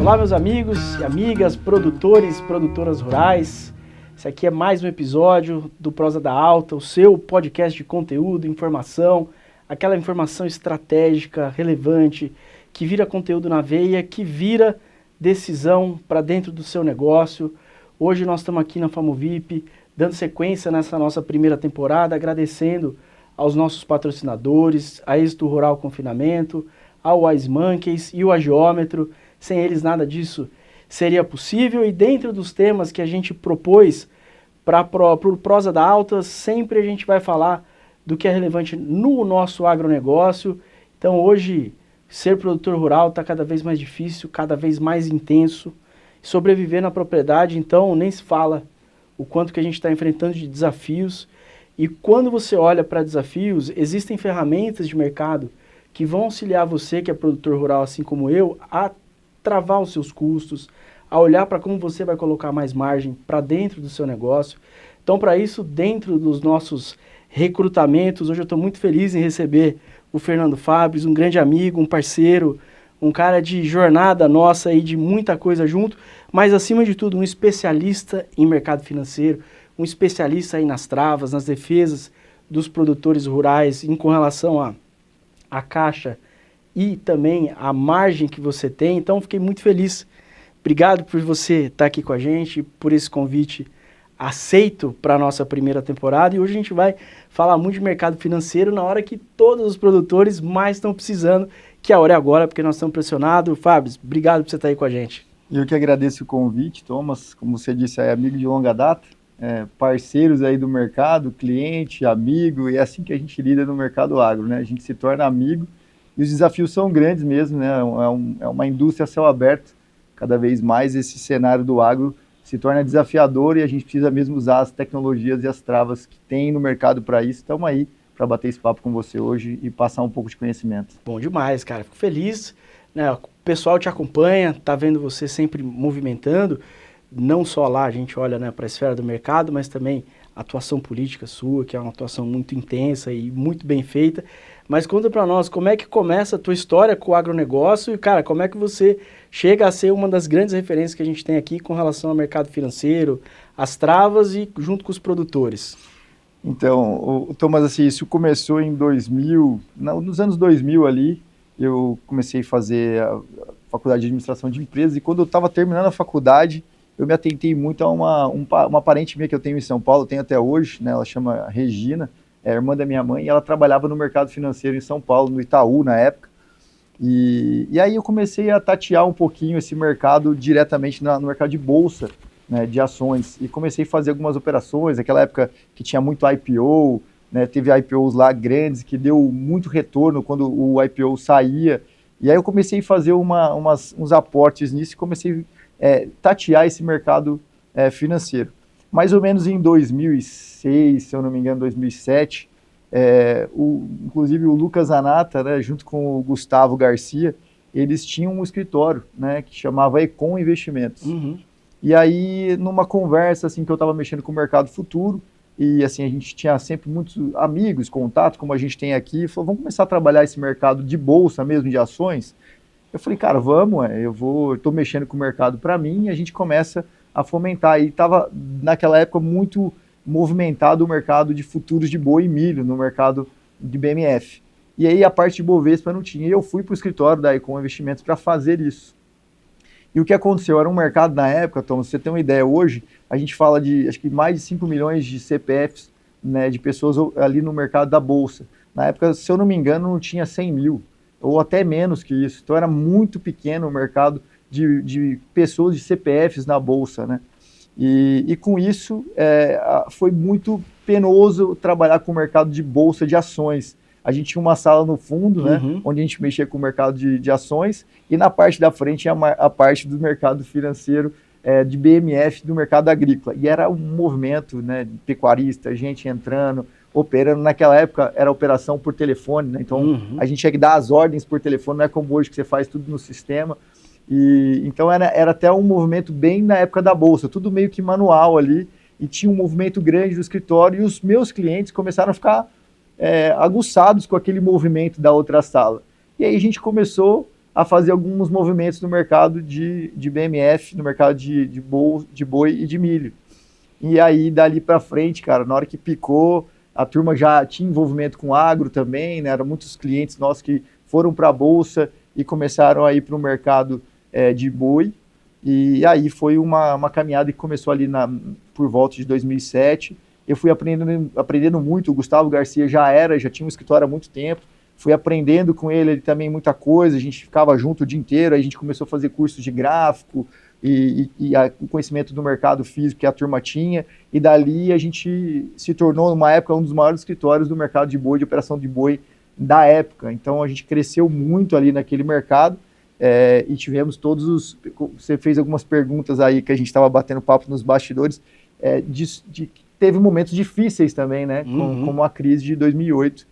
Olá, meus amigos e amigas, produtores e produtoras rurais. Esse aqui é mais um episódio do Prosa da Alta, o seu podcast de conteúdo, informação, aquela informação estratégica, relevante, que vira conteúdo na veia, que vira decisão para dentro do seu negócio. Hoje nós estamos aqui na FamoVip, dando sequência nessa nossa primeira temporada, agradecendo aos nossos patrocinadores, a Êxito Rural Confinamento, ao Wise Monkeys e o Agiômetro. Sem eles nada disso seria possível. E dentro dos temas que a gente propôs para o Prosa da Alta, sempre a gente vai falar do que é relevante no nosso agronegócio. Então hoje, ser produtor rural está cada vez mais difícil, cada vez mais intenso. Sobreviver na propriedade, então, nem se fala o quanto que a gente está enfrentando de desafios. E quando você olha para desafios, existem ferramentas de mercado que vão auxiliar você, que é produtor rural assim como eu, a travar os seus custos, a olhar para como você vai colocar mais margem para dentro do seu negócio. Então, para isso, dentro dos nossos recrutamentos, hoje eu estou muito feliz em receber o Fernando Fabres, um grande amigo, um parceiro, um cara de jornada nossa e de muita coisa junto, mas acima de tudo um especialista em mercado financeiro, um especialista aí nas travas, nas defesas dos produtores rurais com relação à caixa e também a margem que você tem. Então fiquei muito feliz. Obrigado por você estar aqui com a gente, por esse convite aceito para a nossa primeira temporada. E hoje a gente vai falar muito de mercado financeiro na hora que todos os produtores mais estão precisando, que a hora é agora, porque nós estamos pressionados. Fábio, obrigado por você estar aí com a gente. Eu que agradeço o convite, Thomas. Como você disse, é amigo de longa data, parceiros aí do mercado, cliente, amigo, e é assim que a gente lida no mercado agro, né? A gente se torna amigo. E os desafios são grandes mesmo, né? É uma indústria a céu aberto. Cada vez mais esse cenário do agro se torna desafiador e a gente precisa mesmo usar as tecnologias e as travas que tem no mercado para isso. Estamos aí para bater esse papo com você hoje e passar um pouco de conhecimento. Bom demais, cara. Fico feliz, né? O pessoal te acompanha, tá vendo você sempre movimentando. Não só lá a gente olha, né, para a esfera do mercado, mas também a atuação política sua, que é uma atuação muito intensa e muito bem feita. Mas conta para nós, como é que começa a tua história com o agronegócio e, cara, como é que você chega a ser uma das grandes referências que a gente tem aqui com relação ao mercado financeiro, as travas e junto com os produtores? Então, Thomas, assim, isso começou em 2000, nos anos 2000 ali, eu comecei a fazer a faculdade de administração de empresas e quando eu estava terminando a faculdade, eu me atentei muito a uma parente minha que eu tenho em São Paulo, tenho até hoje, né, ela chama Regina, é a irmã da minha mãe, e ela trabalhava no mercado financeiro em São Paulo, no Itaú, na época. E aí eu comecei a tatear um pouquinho esse mercado diretamente no mercado de bolsa, né, de ações. E comecei a fazer algumas operações, naquela época que tinha muito IPO, né, teve IPOs lá grandes, que deu muito retorno quando o IPO saía. E aí eu comecei a fazer uns aportes nisso e comecei a tatear esse mercado financeiro. Mais ou menos em 2006, se eu não me engano, 2007, inclusive o Lucas Zanata, né, junto com o Gustavo Garcia, eles tinham um escritório, né, que chamava Econ Investimentos. Uhum. E aí, numa conversa assim, que eu estava mexendo com o mercado futuro, e assim, a gente tinha sempre muitos amigos, contatos, como a gente tem aqui, falou, vamos começar a trabalhar esse mercado de bolsa mesmo, de ações? Eu falei, cara, vamos, eu estou mexendo com o mercado para mim, e a gente começa a fomentar. E estava, naquela época, muito movimentado o mercado de futuros de boi e milho, no mercado de BMF. E aí a parte de Bovespa não tinha. E eu fui para o escritório da Econ Investimentos para fazer isso. E o que aconteceu? Era um mercado na época, Tom, você tem uma ideia, hoje a gente fala de, acho que mais de 5 milhões de CPFs, né, de pessoas ali no mercado da Bolsa. Na época, se eu não me engano, não tinha 100 mil, ou até menos que isso. Então era muito pequeno o mercado de pessoas de CPFs na Bolsa, né? E com isso foi muito penoso trabalhar com o mercado de Bolsa de ações. A gente tinha uma sala no fundo, né, onde a gente mexia com o mercado de ações, e na parte da frente a parte do mercado financeiro, de BMF, do mercado agrícola. E era um movimento, né, de pecuarista, gente entrando, operando. Naquela época era operação por telefone, né? Então a gente tinha que dar as ordens por telefone, não é como hoje que você faz tudo no sistema. E então era até um movimento bem na época da Bolsa, tudo meio que manual ali, e tinha um movimento grande do escritório, e os meus clientes começaram a ficar aguçados com aquele movimento da outra sala. E aí a gente começou a fazer alguns movimentos no mercado de BMF, no mercado de boi e de milho. E aí, dali para frente, cara, na hora que picou, a turma já tinha envolvimento com agro também, né? Eram muitos clientes nossos que foram para a Bolsa e começaram a ir para o mercado de boi. E aí foi uma caminhada que começou ali por volta de 2007. Eu fui aprendendo muito, o Gustavo Garcia já tinha um escritório há muito tempo, fui aprendendo com ele também muita coisa, a gente ficava junto o dia inteiro, aí a gente começou a fazer cursos de gráfico e o conhecimento do mercado físico que a turma tinha, e dali a gente se tornou, numa época, um dos maiores escritórios do mercado de boi, de operação de boi da época. Então a gente cresceu muito ali naquele mercado, e tivemos você fez algumas perguntas aí que a gente estava batendo papo nos bastidores, teve momentos difíceis também, né, como a crise de 2008,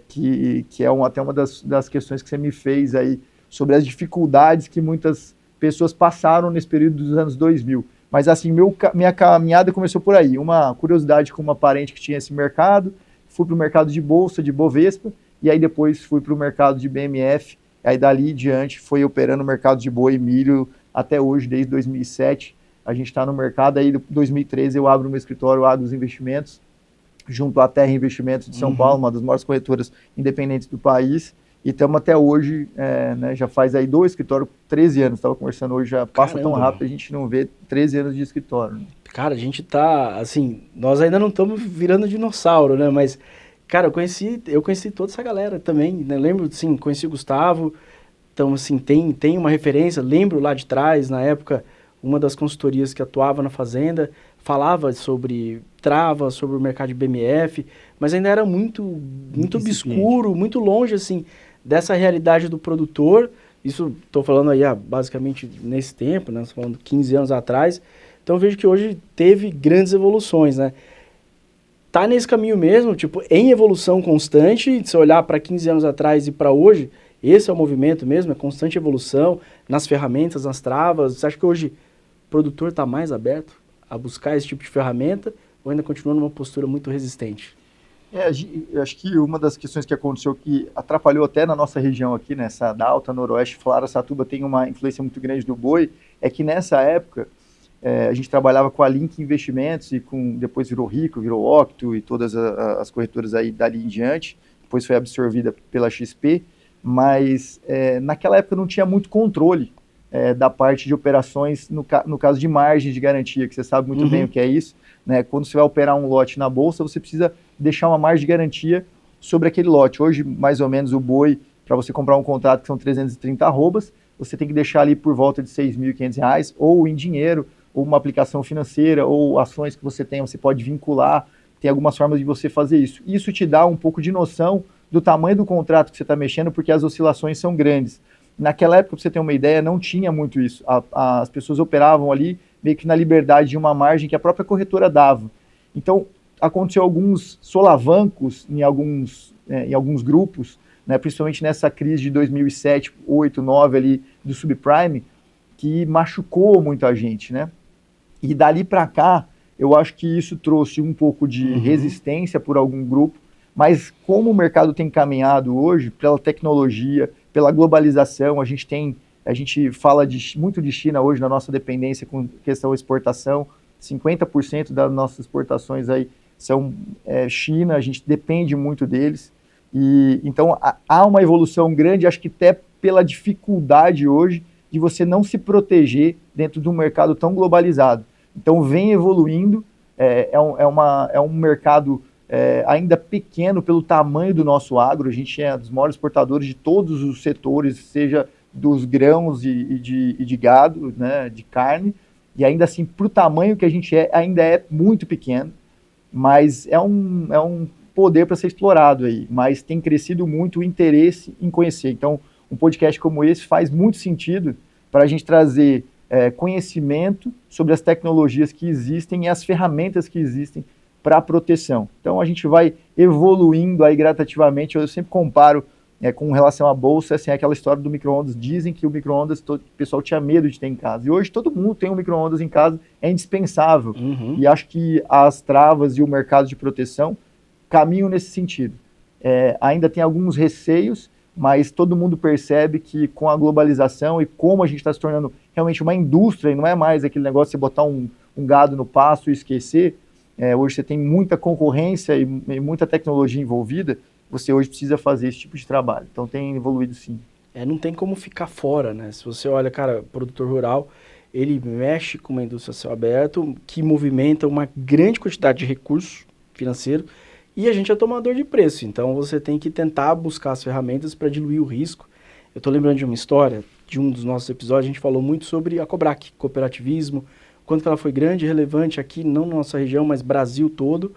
que é até uma das questões que você me fez aí, sobre as dificuldades que muitas pessoas passaram nesse período dos anos 2000. Mas assim, minha caminhada começou por aí, uma curiosidade com uma parente que tinha esse mercado, fui para o mercado de bolsa, de Bovespa, e aí depois fui para o mercado de BMF, aí dali em diante foi operando o mercado de boi e milho até hoje, desde 2007. A gente está no mercado, aí em 2013 eu abro meu escritório Agros Investimentos, junto à Terra Investimentos de São Paulo, uma das maiores corretoras independentes do país, e estamos até hoje, né, já faz aí do escritório 13 anos, estava conversando hoje, já passa tão rápido, a gente não vê 13 anos de escritório. Né? Cara, a gente tá, assim, nós ainda não estamos virando dinossauro, né, mas, cara, eu conheci toda essa galera também, né, lembro, sim, conheci o Gustavo, então, assim, tem uma referência, lembro lá de trás, na época, uma das consultorias que atuava na fazenda, falava sobre trava, sobre o mercado de BMF, mas ainda era muito obscuro, muito longe, assim, dessa realidade do produtor. Isso estou falando aí basicamente nesse tempo, né? Estou falando 15 anos atrás. Então eu vejo que hoje teve grandes evoluções, né? Tá nesse caminho mesmo, tipo, em evolução constante. Se olhar para 15 anos atrás e para hoje, esse é o movimento mesmo, é constante evolução nas ferramentas, nas travas. Você acha que hoje o produtor está mais aberto a buscar esse tipo de ferramenta ou ainda continua numa postura muito resistente? Eu acho que uma das questões que aconteceu que atrapalhou até na nossa região aqui, nessa da Alta Noroeste, Araçatuba tem uma influência muito grande do boi, é que nessa época a gente trabalhava com a Link Investimentos e depois virou Rico, virou Octo e todas as corretoras aí dali em diante, depois foi absorvida pela XP, mas naquela época não tinha muito controle da parte de operações, no caso de margem de garantia, que você sabe muito bem o que é isso, né? Quando você vai operar um lote na bolsa, você precisa deixar uma margem de garantia sobre aquele lote. Hoje, mais ou menos, o boi, para você comprar um contrato que são 330 arrobas, você tem que deixar ali por volta de R$ 6.500, ou em dinheiro, ou uma aplicação financeira, ou ações que você tem, você pode vincular, tem algumas formas de você fazer isso. Isso te dá um pouco de noção do tamanho do contrato que você está mexendo, porque as oscilações são grandes. Naquela época, para você ter uma ideia, não tinha muito isso. As pessoas operavam ali meio que na liberdade de uma margem que a própria corretora dava. Então, aconteceu alguns solavancos em alguns grupos, né, principalmente nessa crise de 2007, 2008, 2009 ali do subprime, que machucou muita gente, né? E dali para cá, eu acho que isso trouxe um pouco de resistência por algum grupo, mas como o mercado tem caminhado hoje, pela tecnologia, pela globalização, a gente fala muito de China hoje na nossa dependência com questão de exportação, 50% das nossas exportações aí são China, a gente depende muito deles, e então há uma evolução grande, acho que até pela dificuldade hoje de você não se proteger dentro de um mercado tão globalizado. Então vem evoluindo, é um mercado ainda pequeno pelo tamanho do nosso agro, a gente é dos maiores exportadores de todos os setores, seja dos grãos e de gado, né, de carne, e ainda assim, para o tamanho que a gente ainda é muito pequeno, mas é um poder para ser explorado aí, mas tem crescido muito o interesse em conhecer. Então, um podcast como esse faz muito sentido para a gente trazer conhecimento sobre as tecnologias que existem e as ferramentas que existem para a proteção. Então, a gente vai evoluindo aí gradativamente. Eu sempre comparo com relação à bolsa, assim, aquela história do micro-ondas. Dizem que o micro-ondas, o pessoal tinha medo de ter em casa. E hoje todo mundo tem um micro-ondas em casa, é indispensável. E acho que as travas e o mercado de proteção caminham nesse sentido. Ainda tem alguns receios, mas todo mundo percebe que com a globalização e como a gente está se tornando realmente uma indústria, e não é mais aquele negócio de você botar um gado no pasto e esquecer, hoje você tem muita concorrência e muita tecnologia envolvida, você hoje precisa fazer esse tipo de trabalho. Então tem evoluído sim. Não tem como ficar fora, né? Se você olha, cara, produtor rural, ele mexe com uma indústria a céu aberto que movimenta uma grande quantidade de recursos financeiros e a gente é tomador de preço. Então você tem que tentar buscar as ferramentas para diluir o risco. Eu estou lembrando de uma história, de um dos nossos episódios, a gente falou muito sobre a Cobrac, cooperativismo, quanto que ela foi grande e relevante aqui, não na nossa região, mas Brasil todo,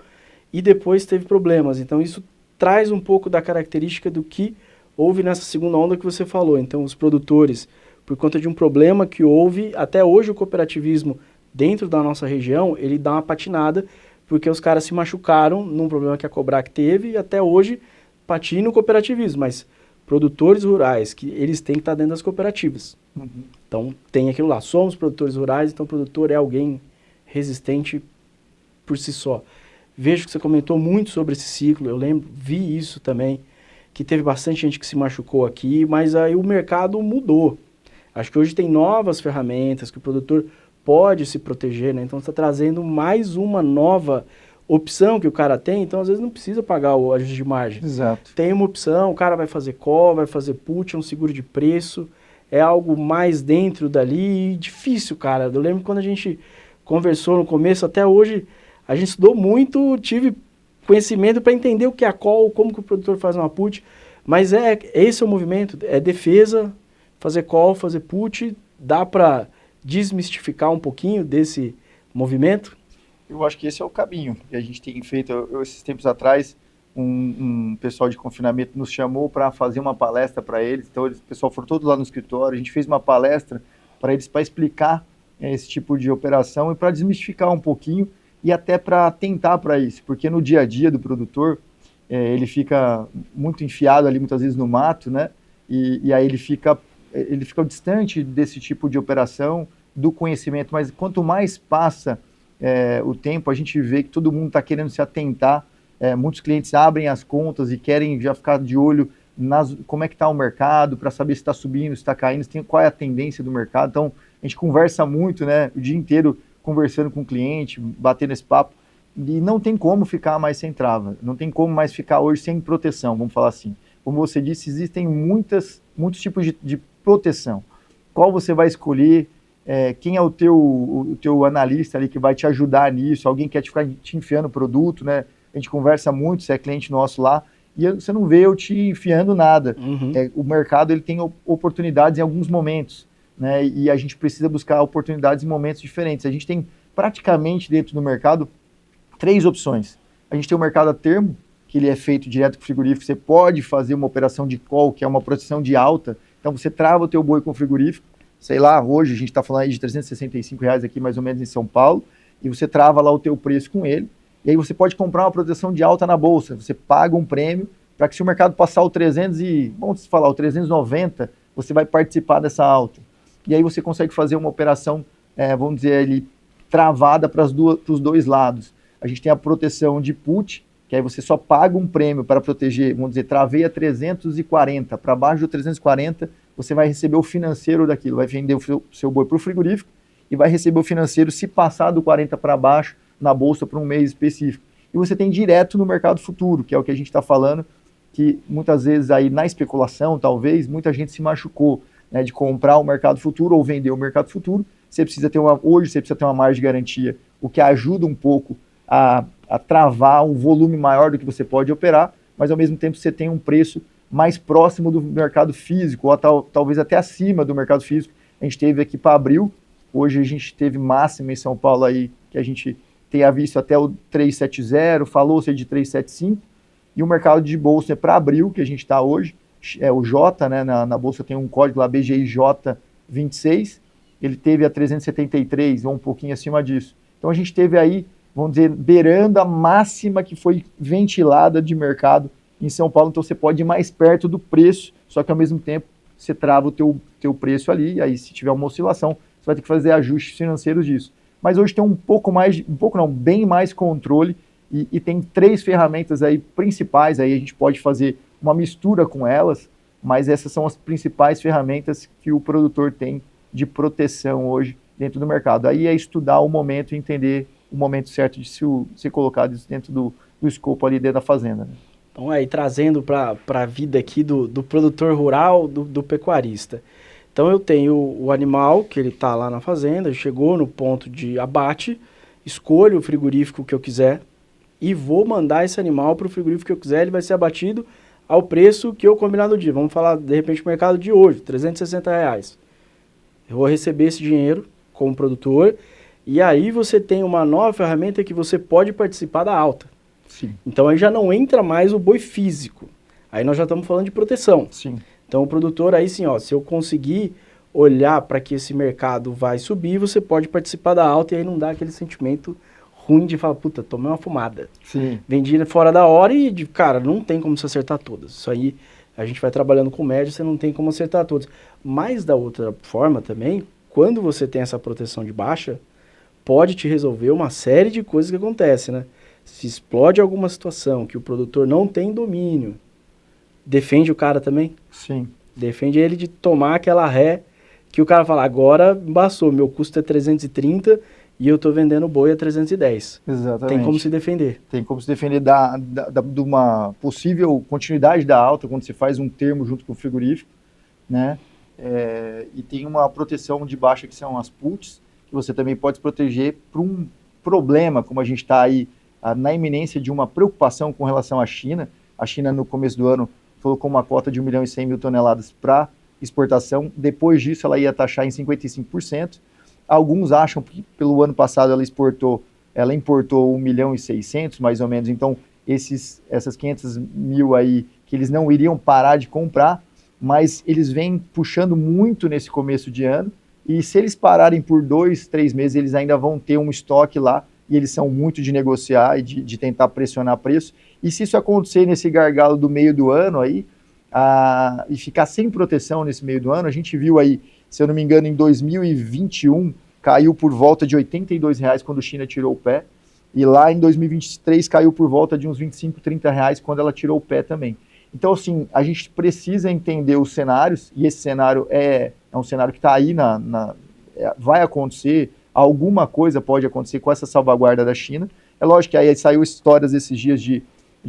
e depois teve problemas. Então isso traz um pouco da característica do que houve nessa segunda onda que você falou. Então os produtores, por conta de um problema que houve, até hoje o cooperativismo dentro da nossa região, ele dá uma patinada, porque os caras se machucaram num problema que a Cobrac teve e até hoje patina o cooperativismo, mas produtores rurais, que eles têm que estar dentro das cooperativas. Uhum. Então tem aquilo lá, somos produtores rurais, então o produtor é alguém resistente por si só. Vejo que você comentou muito sobre esse ciclo, eu lembro, vi isso também, que teve bastante gente que se machucou aqui, mas aí o mercado mudou. Acho que hoje tem novas ferramentas que o produtor pode se proteger, né? Então está trazendo mais uma nova opção que o cara tem, então às vezes não precisa pagar o ajuste de margem. Exato. Tem uma opção, o cara vai fazer call, vai fazer put, é um seguro de preço, é algo mais dentro dali, difícil, cara. Eu lembro quando a gente conversou no começo, até hoje a gente estudou muito, tive conhecimento para entender o que é a call, como que o produtor faz uma put, mas esse é o movimento, é defesa, fazer call, fazer put, dá para desmistificar um pouquinho desse movimento? Eu acho que esse é o caminho que a gente tem feito. Esses tempos atrás, um pessoal de confinamento nos chamou para fazer uma palestra para eles, então o pessoal foram todos lá no escritório, a gente fez uma palestra para eles para explicar esse tipo de operação e para desmistificar um pouquinho e até para tentar para isso, porque no dia a dia do produtor, ele fica muito enfiado ali muitas vezes no mato, né? E aí ele fica distante desse tipo de operação, do conhecimento, mas quanto mais passa o tempo, a gente vê que todo mundo está querendo se atentar, muitos clientes abrem as contas e querem já ficar de olho como é que está o mercado, para saber se está subindo, se está caindo, qual é a tendência do mercado. Então, a gente conversa muito, né, o dia inteiro conversando com o cliente, batendo esse papo, e não tem como ficar mais sem trava, não tem como mais ficar hoje sem proteção, vamos falar assim. Como você disse, existem muitos tipos de proteção. Qual você vai escolher, quem é o teu analista ali que vai te ajudar nisso, alguém que quer ficar te enfiando produto, né? A gente conversa muito, você é cliente nosso lá, e você não vê eu te enfiando nada. Uhum. O mercado ele tem oportunidades em alguns momentos, né? E a gente precisa buscar oportunidades em momentos diferentes. A gente tem praticamente dentro do mercado 3 opções. A gente tem o mercado a termo, que ele é feito direto com o frigorífico, você pode fazer uma operação de call, que é uma proteção de alta, então você trava o teu boi com o frigorífico, sei lá, hoje a gente está falando aí de R$365 aqui mais ou menos em São Paulo, e você trava lá o teu preço com ele, e aí você pode comprar uma proteção de alta na bolsa, você paga um prêmio, para que se o mercado passar o o 390, você vai participar dessa alta. E aí você consegue fazer uma operação, vamos dizer ali, travada para os dois lados. A gente tem a proteção de put, que aí você só paga um prêmio para proteger, vamos dizer, traveia 340, para baixo do 340, você vai receber o financeiro daquilo, vai vender o seu boi para o frigorífico e vai receber o financeiro se passar do 40 para baixo na bolsa para um mês específico. E você tem direto no mercado futuro, que é o que a gente está falando, que muitas vezes aí na especulação, talvez, muita gente se machucou, né, de comprar o mercado futuro ou vender o mercado futuro. Hoje você precisa ter uma margem de garantia, o que ajuda um pouco a travar um volume maior do que você pode operar, mas ao mesmo tempo você tem um preço mais próximo do mercado físico, ou talvez até acima do mercado físico. A gente teve aqui para abril, hoje a gente teve máxima em São Paulo aí, que a gente tenha visto até o 370, falou-se de 375, e o mercado de bolsa para abril, que a gente está hoje, o J, né, na bolsa tem um código lá, BGIJ26, ele teve a 373, ou um pouquinho acima disso. Então a gente teve aí, vamos dizer, beirando a máxima que foi ventilada de mercado em São Paulo, então você pode ir mais perto do preço, só que ao mesmo tempo você trava o teu preço ali, e aí se tiver uma oscilação, você vai ter que fazer ajustes financeiros disso. Mas hoje tem bem mais controle, e tem 3 ferramentas aí principais, aí a gente pode fazer uma mistura com elas, mas essas são as principais ferramentas que o produtor tem de proteção hoje dentro do mercado. Aí é estudar o momento e entender o momento certo de ser colocado isso dentro do escopo ali dentro da fazenda, né? Então, aí, trazendo para a vida aqui do produtor rural, do pecuarista. Então, eu tenho o animal, que ele está lá na fazenda, chegou no ponto de abate, escolho o frigorífico que eu quiser e vou mandar esse animal para o frigorífico que eu quiser, ele vai ser abatido ao preço que eu combinar no dia. Vamos falar, de repente, o mercado de hoje, R$360. Eu vou receber esse dinheiro como produtor e aí você tem uma nova ferramenta que você pode participar da alta. Sim. Então aí já não entra mais o boi físico. Aí nós já estamos falando de proteção. Sim. Então o produtor aí sim, ó, se eu conseguir olhar para que esse mercado vai subir, você pode participar da alta e aí não dá aquele sentimento ruim de falar, puta, tomei uma fumada. Sim. Vendi fora da hora e, cara, não tem como se acertar todas. Isso aí, a gente vai trabalhando com média, você não tem como acertar todas. Mas da outra forma também, quando você tem essa proteção de baixa, pode te resolver uma série de coisas que acontecem, né? Se explode alguma situação que o produtor não tem domínio, defende o cara também? Sim. Defende ele de tomar aquela ré que o cara fala, agora embaçou, meu custo é 330 e eu tô vendendo boi a 310. Exatamente. Tem como se defender. Tem como se defender de uma possível continuidade da alta quando se faz um termo junto com o frigorífico, né? E tem uma proteção de baixa que são as puts, que você também pode se proteger para um problema, como a gente está aí na iminência de uma preocupação com relação à China. A China, no começo do ano, colocou uma cota de 1.100.000 toneladas para exportação. Depois disso, ela ia taxar em 55%. Alguns acham que pelo ano passado ela importou 1.600.000, mais ou menos. Então, essas 500 mil aí, que eles não iriam parar de comprar, mas eles vêm puxando muito nesse começo de ano. E se eles pararem por 2, 3 meses, eles ainda vão ter um estoque lá, e eles são muito de negociar e de tentar pressionar preço. E se isso acontecer nesse gargalo do meio do ano aí, e ficar sem proteção nesse meio do ano, a gente viu aí, se eu não me engano, em 2021, caiu por volta de R$82 quando a China tirou o pé, e lá em 2023 caiu por volta de uns R$25, R$30 quando ela tirou o pé também. Então, assim, a gente precisa entender os cenários, e esse cenário é um cenário que está aí, vai acontecer, alguma coisa pode acontecer com essa salvaguarda da China. É lógico que aí saiu histórias esses dias de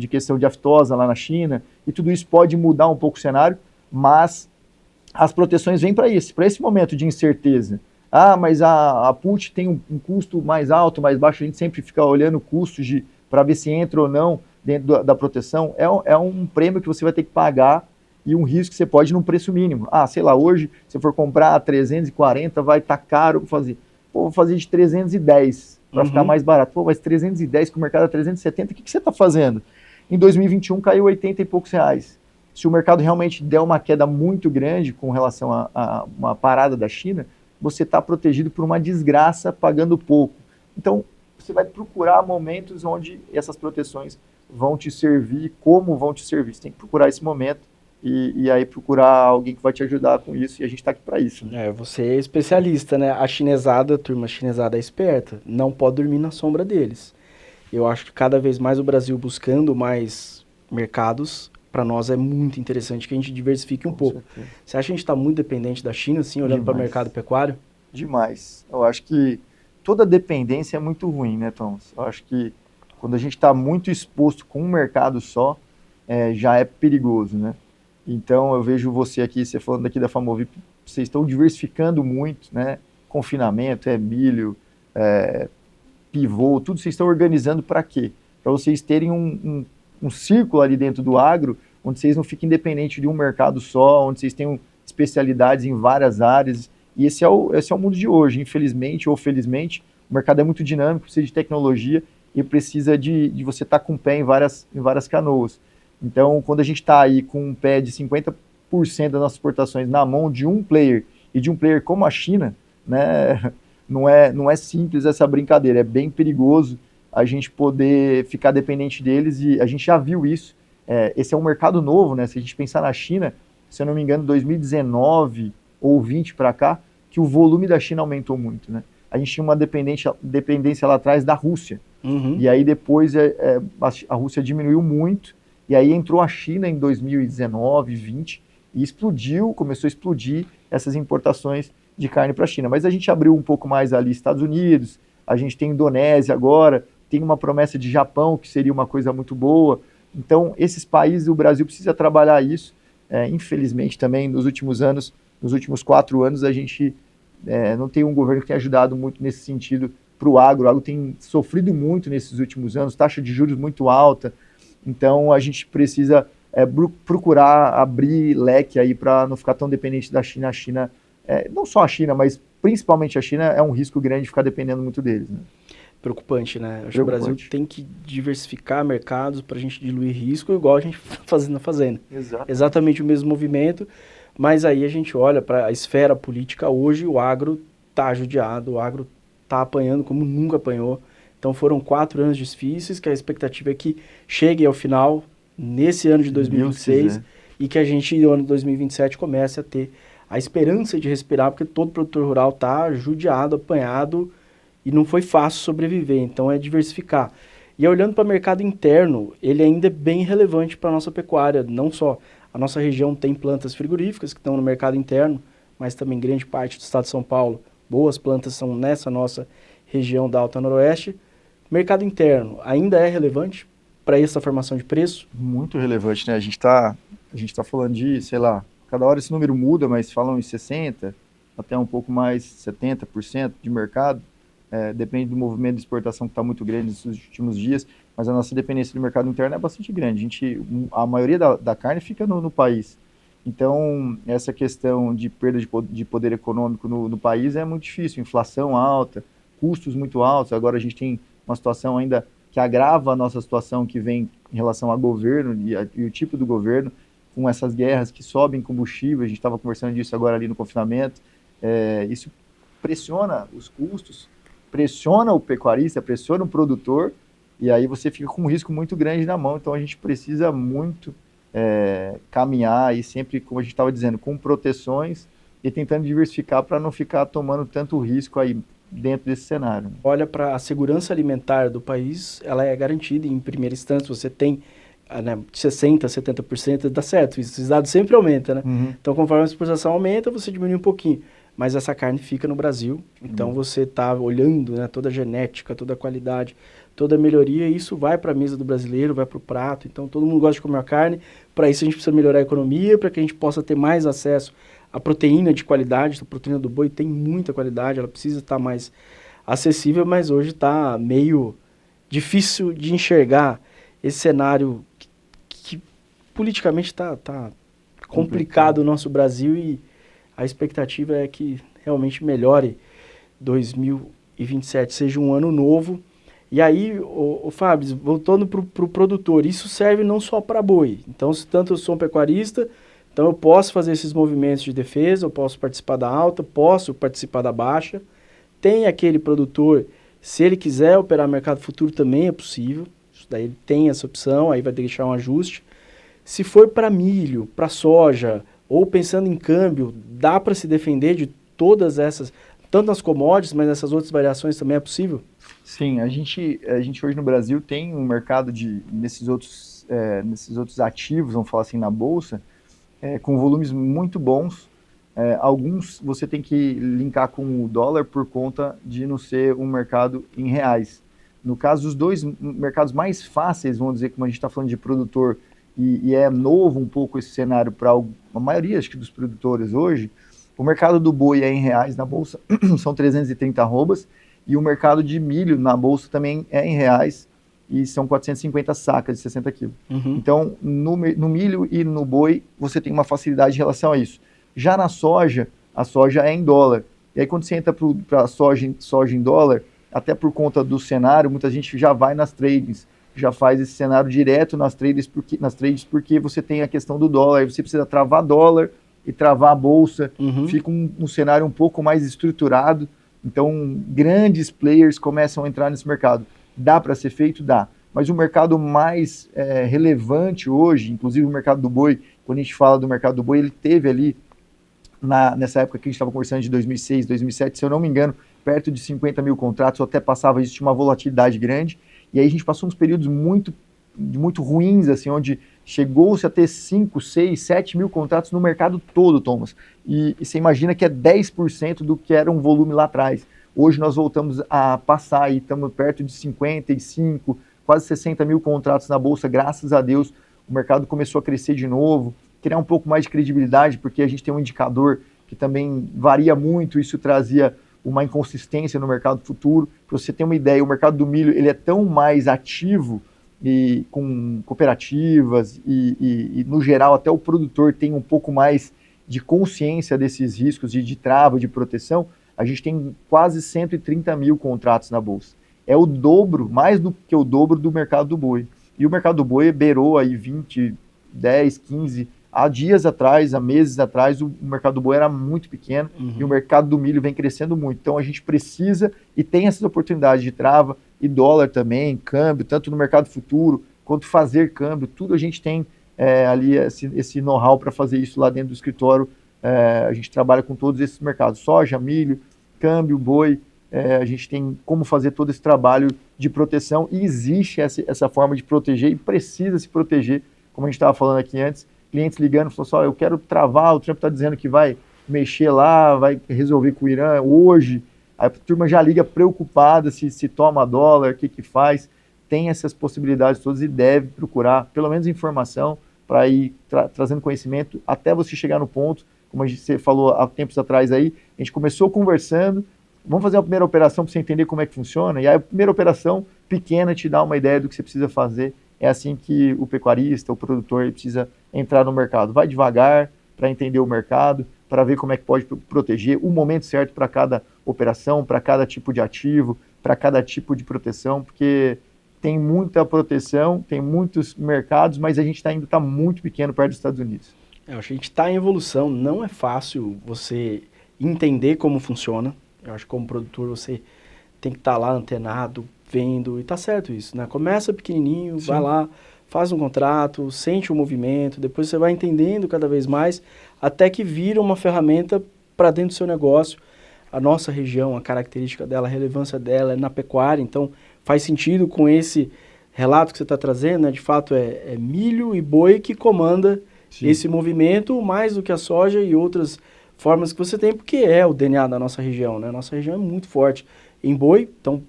questão de aftosa lá na China, e tudo isso pode mudar um pouco o cenário, mas as proteções vêm para esse momento de incerteza. Mas a put tem um custo mais alto, mais baixo, a gente sempre fica olhando custos para ver se entra ou não dentro da proteção. É um prêmio que você vai ter que pagar e um risco que você pode num preço mínimo. Sei lá, hoje, se for comprar a 340, vai estar caro para fazer. Vou fazer de 310 para ficar mais barato. Mas 310 que o mercado é 370, o que você está fazendo? Em 2021 caiu 80 e poucos reais. Se o mercado realmente der uma queda muito grande com relação a uma parada da China, você está protegido por uma desgraça pagando pouco. Então, você vai procurar momentos onde essas proteções vão te servir, como vão te servir. Você tem que procurar esse momento e aí procurar alguém que vai te ajudar com isso, e a gente está aqui para isso. Né? Você é especialista, né? A turma chinesada é esperta, não pode dormir na sombra deles. Eu acho que cada vez mais o Brasil buscando mais mercados, para nós é muito interessante que a gente diversifique um pouco. Certeza. Você acha que a gente está muito dependente da China, assim, olhando para o mercado pecuário? Demais. Eu acho que toda dependência é muito ruim, né, Tom? Eu acho que quando a gente está muito exposto com um mercado só, já é perigoso, né? Então, eu vejo você falando aqui da Famovip, vocês estão diversificando muito, né? Confinamento, milho, pivô, tudo vocês estão organizando para quê? Para vocês terem um círculo ali dentro do agro, onde vocês não fiquem dependentes de um mercado só, onde vocês tenham especialidades em várias áreas. E esse é o mundo de hoje. Infelizmente ou felizmente, o mercado é muito dinâmico, precisa de tecnologia e precisa de você estar com o pé em várias canoas. Então, quando a gente está aí com um pé de 50% das nossas exportações na mão de um player, e de um player como a China, né, não é simples essa brincadeira, é bem perigoso a gente poder ficar dependente deles, e a gente já viu isso. Esse é um mercado novo, né? Se a gente pensar na China, se eu não me engano, 2019 ou 20 para cá, que o volume da China aumentou muito, né? A gente tinha uma dependência lá atrás da Rússia, e aí depois a Rússia diminuiu muito, e aí entrou a China em 2019, 20, E começou a explodir essas importações de carne para a China. Mas a gente abriu um pouco mais ali Estados Unidos, a gente tem Indonésia agora, tem uma promessa de Japão, que seria uma coisa muito boa. Então, esses países, o Brasil precisa trabalhar isso. Infelizmente, também, nos últimos 4 anos, a gente não tem um governo que tenha ajudado muito nesse sentido para o agro. O agro tem sofrido muito nesses últimos anos, taxa de juros muito alta. Então, a gente precisa procurar abrir leque aí para não ficar tão dependente da China. A China, não só a China, mas principalmente a China, é um risco grande ficar dependendo muito deles, né? Preocupante, né? Acho que o Brasil tem que diversificar mercados para a gente diluir risco, igual a gente está fazendo. Exato. Exatamente o mesmo movimento, mas aí a gente olha para a esfera política hoje, o agro está judiado, o agro está apanhando como nunca apanhou. Então foram 4 anos difíceis, que a expectativa é que chegue ao final, nesse ano de 2026, e que a gente, no ano de 2027, comece a ter a esperança de respirar, porque todo produtor rural está judiado, apanhado, e não foi fácil sobreviver, então é diversificar. E olhando para o mercado interno, ele ainda é bem relevante para a nossa pecuária, não só a nossa região tem plantas frigoríficas que estão no mercado interno, mas também grande parte do estado de São Paulo, boas plantas são nessa nossa região da Alta Noroeste. Mercado interno ainda é relevante para essa formação de preço? Muito relevante, né? A gente tá falando de, sei lá, cada hora esse número muda, mas falam em 60%, até um pouco mais, 70% de mercado. Depende do movimento de exportação que está muito grande nesses últimos dias, mas a nossa dependência do mercado interno é bastante grande. A maioria da carne fica no país. Então, essa questão de perda de poder econômico no país é muito difícil. Inflação alta, custos muito altos. Agora a gente tem uma situação ainda que agrava a nossa situação que vem em relação ao governo e o tipo do governo, com essas guerras que sobem combustível. A gente estava conversando disso agora ali no confinamento. Isso pressiona os custos, pressiona o pecuarista, pressiona o produtor, e aí você fica com um risco muito grande na mão. Então a gente precisa muito caminhar e sempre, como a gente estava dizendo, com proteções e tentando diversificar para não ficar tomando tanto risco aí dentro desse cenário. Olha, para a segurança alimentar do país, ela é garantida em primeira instância. Você tem 60%, 70%, dá certo, esses dados sempre aumentam, né? Uhum. Então, conforme a exportação aumenta, você diminui um pouquinho. Mas essa carne fica no Brasil, então você está olhando, né, toda a genética, toda a qualidade, toda a melhoria, e isso vai para a mesa do brasileiro, vai para o prato. Então todo mundo gosta de comer a carne, para isso a gente precisa melhorar a economia, para que a gente possa ter mais acesso à proteína de qualidade. A proteína do boi tem muita qualidade, ela precisa estar mais acessível, mas hoje está meio difícil de enxergar esse cenário que politicamente está complicado o nosso Brasil, e a expectativa é que realmente melhore 2027, seja um ano novo. E aí, o Fábio, voltando para o produtor, isso serve não só para boi. Então, se tanto eu sou um pecuarista, então eu posso fazer esses movimentos de defesa, eu posso participar da alta, posso participar da baixa. Tem aquele produtor, se ele quiser operar mercado futuro, também é possível. Isso daí ele tem essa opção, aí vai deixar um ajuste. Se for para milho, para soja, ou pensando em câmbio, dá para se defender de todas essas, tanto nas commodities, mas nessas outras variações também é possível? Sim, a gente hoje no Brasil tem um mercado nesses outros ativos, vamos falar assim, na Bolsa, com volumes muito bons. Alguns você tem que linkar com o dólar por conta de não ser um mercado em reais. No caso, os dois mercados mais fáceis, vamos dizer, como a gente está falando de produtor, e é novo um pouco esse cenário para a maioria, acho que, dos produtores hoje. O mercado do boi é em reais na Bolsa, são 330 arrobas, e o mercado de milho na Bolsa também é em reais, e são 450 sacas de 60 quilos. Uhum. Então, no milho e no boi, você tem uma facilidade em relação a isso. Já na soja, a soja é em dólar. E aí, quando você entra para a soja em dólar, até por conta do cenário, muita gente já vai nas tradings, já faz esse cenário direto nas trades porque você tem a questão do dólar, aí você precisa travar dólar e travar a bolsa, fica um cenário um pouco mais estruturado. Então, grandes players começam a entrar nesse mercado. Dá para ser feito? Dá. Mas o mercado mais relevante hoje, inclusive o mercado do boi, quando a gente fala do mercado do boi, ele teve ali, nessa época que a gente estava conversando de 2006, 2007, se eu não me engano, perto de 50 mil contratos, ou até passava isso, tinha uma volatilidade grande. E aí a gente passou uns períodos muito ruins, assim, onde chegou-se a ter 5, 6, 7 mil contratos no mercado todo, Thomas. E você imagina que é 10% do que era um volume lá atrás. Hoje nós voltamos a passar e estamos perto de 55, quase 60 mil contratos na Bolsa, graças a Deus. O mercado começou a crescer de novo, criar um pouco mais de credibilidade, porque a gente tem um indicador que também varia muito, isso trazia uma inconsistência no mercado futuro. Para você ter uma ideia, o mercado do milho ele é tão mais ativo e com cooperativas e no geral até o produtor tem um pouco mais de consciência desses riscos de trava, de proteção. A gente tem quase 130 mil contratos na Bolsa. É o dobro, mais do que o dobro do mercado do boi. E o mercado do boi beirou aí 20, 10, 15... Há dias atrás, há meses atrás, o mercado do boi era muito pequeno e o mercado do milho vem crescendo muito. Então a gente precisa e tem essas oportunidades de trava e dólar também, câmbio, tanto no mercado futuro quanto fazer câmbio. Tudo a gente tem ali esse know-how para fazer isso lá dentro do escritório. A gente trabalha com todos esses mercados, soja, milho, câmbio, boi. A gente tem como fazer todo esse trabalho de proteção e existe essa forma de proteger e precisa se proteger, como a gente estava falando aqui antes. Clientes ligando, falou só, eu quero travar, o Trump está dizendo que vai mexer lá, vai resolver com o Irã hoje. Aí a turma já liga preocupada se toma dólar, o que faz. Tem essas possibilidades todas e deve procurar, pelo menos informação, para ir trazendo conhecimento até você chegar no ponto, como você falou há tempos atrás aí, a gente começou conversando, vamos fazer uma primeira operação para você entender como é que funciona, e aí a primeira operação pequena te dá uma ideia do que você precisa fazer. É assim que o pecuarista, o produtor, precisa entrar no mercado. Vai devagar para entender o mercado, para ver como é que pode proteger, o momento certo para cada operação, para cada tipo de ativo, para cada tipo de proteção, porque tem muita proteção, tem muitos mercados, mas a gente ainda está muito pequeno perto dos Estados Unidos. Eu acho que a gente está em evolução, não é fácil você entender como funciona. Eu acho que como produtor você tem que estar lá antenado, vendo, e tá certo isso, né? Começa pequenininho, Sim. Vai lá, faz um contrato, sente o movimento, depois você vai entendendo cada vez mais, até que vira uma ferramenta para dentro do seu negócio. A nossa região, a característica dela, a relevância dela é na pecuária, então faz sentido com esse relato que você está trazendo, né? De fato é milho e boi que comanda Sim. esse movimento, mais do que a soja e outras formas que você tem, porque é o DNA da nossa região, né? Nossa região é muito forte em boi, então